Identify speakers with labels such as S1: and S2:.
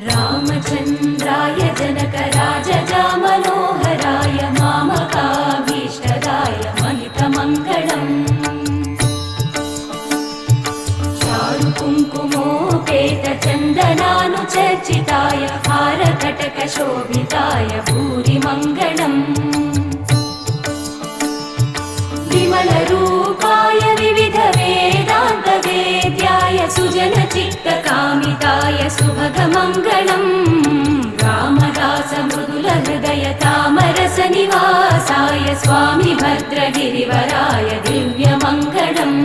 S1: रामचन्द्राय जनकराजजामनोहराय मामकाभीष्टदाय महितमङ्गलम् चारुकुङ्कुमोपेतचन्दनानुचर्चिताय हारकटकशोभिताय भूरिमङ्गलम् विमलरूपाय विविधवेदान्तवेद्याय सुजनचित्तकामिताय सुभगमङ्गलम् रामदासमृदुलहृदय तामरसनिवासाय स्वामि भद्रगिरिवराय दिव्यमङ्गलम्